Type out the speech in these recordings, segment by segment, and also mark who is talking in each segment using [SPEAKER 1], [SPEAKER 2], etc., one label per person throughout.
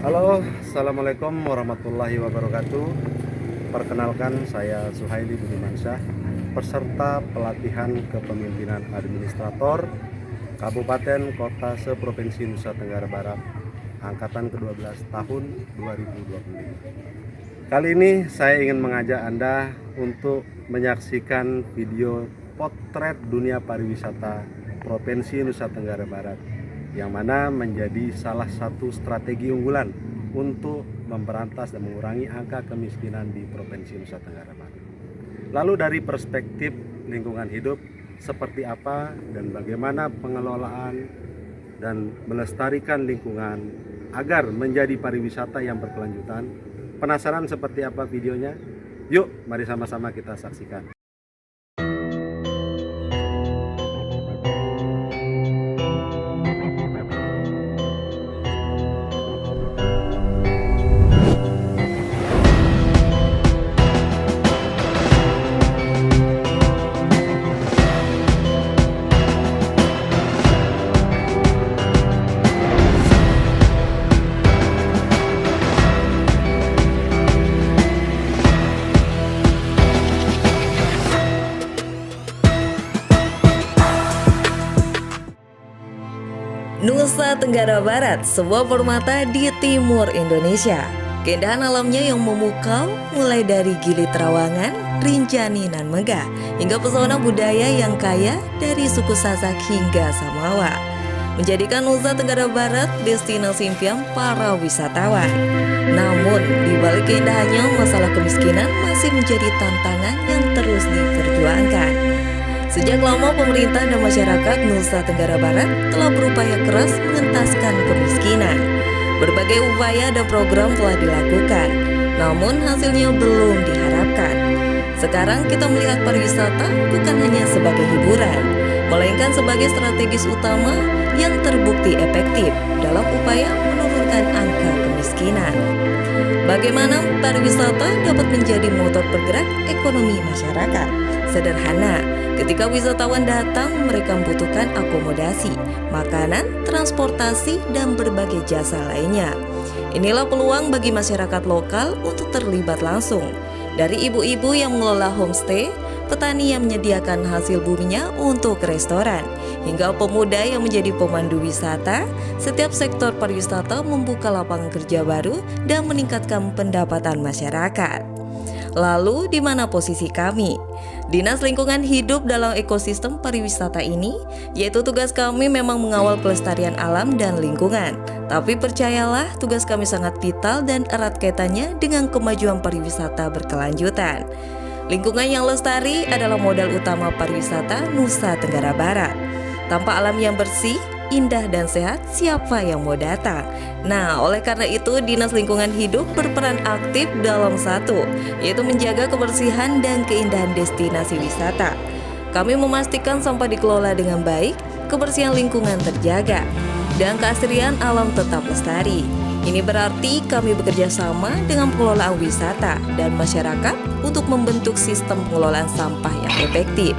[SPEAKER 1] Halo, Assalamualaikum warahmatullahi wabarakatuh. Perkenalkan, saya Suhaili Budimansyah, peserta pelatihan kepemimpinan administrator Kabupaten Kota se-Provinsi Nusa Tenggara Barat, angkatan ke-12 tahun 2025. Kali ini saya ingin mengajak Anda untuk menyaksikan video potret dunia pariwisata Provinsi Nusa Tenggara Barat, yang mana menjadi salah satu strategi unggulan untuk memberantas dan mengurangi angka kemiskinan di Provinsi Nusa Tenggara Barat. Lalu dari perspektif lingkungan hidup, seperti apa dan bagaimana pengelolaan dan melestarikan lingkungan agar menjadi pariwisata yang berkelanjutan? Penasaran seperti apa videonya? Yuk, mari sama-sama kita saksikan.
[SPEAKER 2] Nusa Tenggara Barat, sebuah permata di timur Indonesia. Keindahan alamnya yang memukau, mulai dari Gili Trawangan, Rinjani, nan Megah, hingga pesona budaya yang kaya dari suku Sasak hingga Samawa, menjadikan Nusa Tenggara Barat destinasi impian para wisatawan. Namun, di balik keindahannya, masalah kemiskinan masih menjadi tantangan yang terus diperjuangkan. Sejak lama pemerintah dan masyarakat Nusa Tenggara Barat telah berupaya keras mengentaskan kemiskinan. Berbagai upaya dan program telah dilakukan, namun hasilnya belum diharapkan. Sekarang kita melihat pariwisata bukan hanya sebagai hiburan, melainkan sebagai strategis utama yang terbukti efektif dalam upaya menurunkan angka kemiskinan. Bagaimana pariwisata dapat menjadi motor bergerak ekonomi masyarakat? Sederhana, ketika wisatawan datang, mereka membutuhkan akomodasi, makanan, transportasi, dan berbagai jasa lainnya. Inilah peluang bagi masyarakat lokal untuk terlibat langsung. Dari ibu-ibu yang mengelola homestay, petani yang menyediakan hasil buminya untuk restoran, hingga pemuda yang menjadi pemandu wisata, setiap sektor pariwisata membuka lapangan kerja baru dan meningkatkan pendapatan masyarakat. Lalu, di mana posisi kami? Dinas Lingkungan Hidup dalam ekosistem pariwisata ini, yaitu tugas kami memang mengawal kelestarian alam dan lingkungan. Tapi percayalah, tugas kami sangat vital dan erat kaitannya dengan kemajuan pariwisata berkelanjutan. Lingkungan yang lestari adalah modal utama pariwisata Nusa Tenggara Barat. Tanpa alam yang bersih, indah dan sehat, siapa yang mau datang? Nah, oleh karena itu Dinas Lingkungan Hidup berperan aktif dalam satu, yaitu menjaga kebersihan dan keindahan destinasi wisata. Kami memastikan sampah dikelola dengan baik, kebersihan lingkungan terjaga, dan keasrian alam tetap lestari. Ini berarti kami bekerja sama dengan pengelolaan wisata dan masyarakat untuk membentuk sistem pengelolaan sampah yang efektif,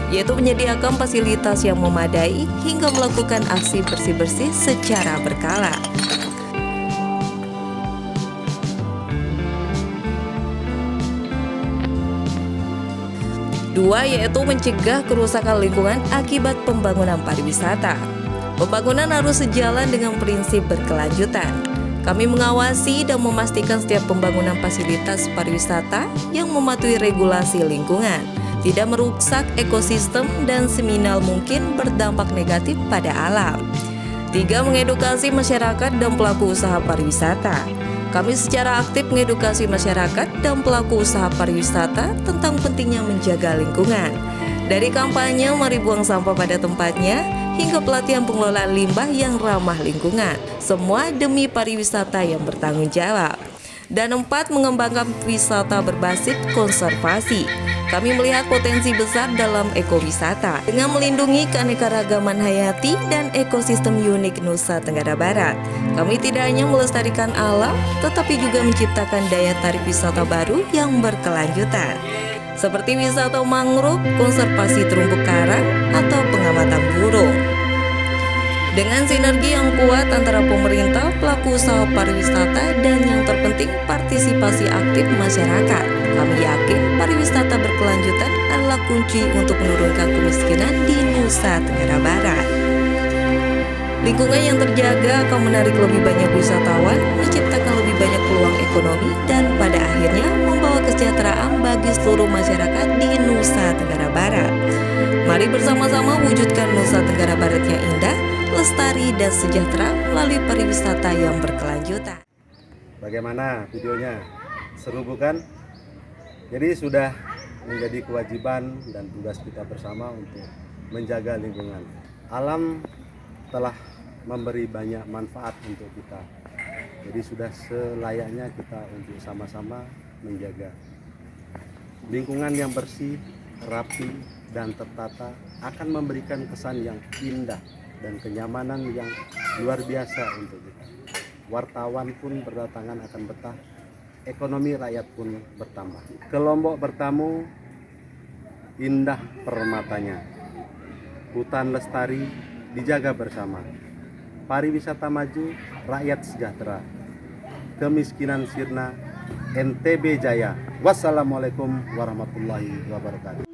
[SPEAKER 2] yaitu menyediakan fasilitas yang memadai hingga melakukan aksi bersih-bersih secara berkala. Dua, yaitu mencegah kerusakan lingkungan akibat pembangunan pariwisata. Pembangunan harus sejalan dengan prinsip berkelanjutan. Kami mengawasi dan memastikan setiap pembangunan fasilitas pariwisata yang mematuhi regulasi lingkungan, tidak merusak ekosistem dan seminimal mungkin berdampak negatif pada alam. 3, mengedukasi masyarakat dan pelaku usaha pariwisata. Kami secara aktif mengedukasi masyarakat dan pelaku usaha pariwisata tentang pentingnya menjaga lingkungan. Dari kampanye mari buang sampah pada tempatnya, hingga pelatihan pengelolaan limbah yang ramah lingkungan. Semua demi pariwisata yang bertanggung jawab. Dan 4, mengembangkan wisata berbasis konservasi. Kami melihat potensi besar dalam ekowisata dengan melindungi keanekaragaman hayati dan ekosistem unik Nusa Tenggara Barat. Kami tidak hanya melestarikan alam, tetapi juga menciptakan daya tarik wisata baru yang berkelanjutan, seperti wisata mangrove, konservasi terumbu karang, atau pengamatan burung. Dengan sinergi yang kuat antara pemerintah, pelaku usaha pariwisata, dan yang terpenting partisipasi aktif masyarakat, kami yakin pariwisata berkelanjutan adalah kunci untuk menurunkan kemiskinan di Nusa Tenggara Barat. Lingkungan yang terjaga akan menarik lebih banyak wisatawan, menciptakan lebih banyak peluang ekonomi, dan pada akhirnya membawa kesejahteraan bagi seluruh masyarakat di Nusa Tenggara Barat. Mari bersama-sama wujudkan Nusa Tenggara Barat yang indah, lestari, dan sejahtera melalui pariwisata yang berkelanjutan.
[SPEAKER 1] Bagaimana videonya? Seru bukan? Jadi sudah menjadi kewajiban dan tugas kita bersama untuk menjaga lingkungan. Alam telah memberi banyak manfaat untuk kita. Jadi sudah selayaknya kita untuk sama-sama menjaga. Lingkungan yang bersih, rapi, dan tertata akan memberikan kesan yang indah dan kenyamanan yang luar biasa untuk kita. Wartawan pun berdatangan akan betah, ekonomi rakyat pun bertambah. Ke Lombok bertamu, indah permatanya. Hutan lestari dijaga bersama. Pariwisata maju, rakyat sejahtera. Kemiskinan sirna, NTB jaya. Wassalamualaikum warahmatullahi wabarakatuh.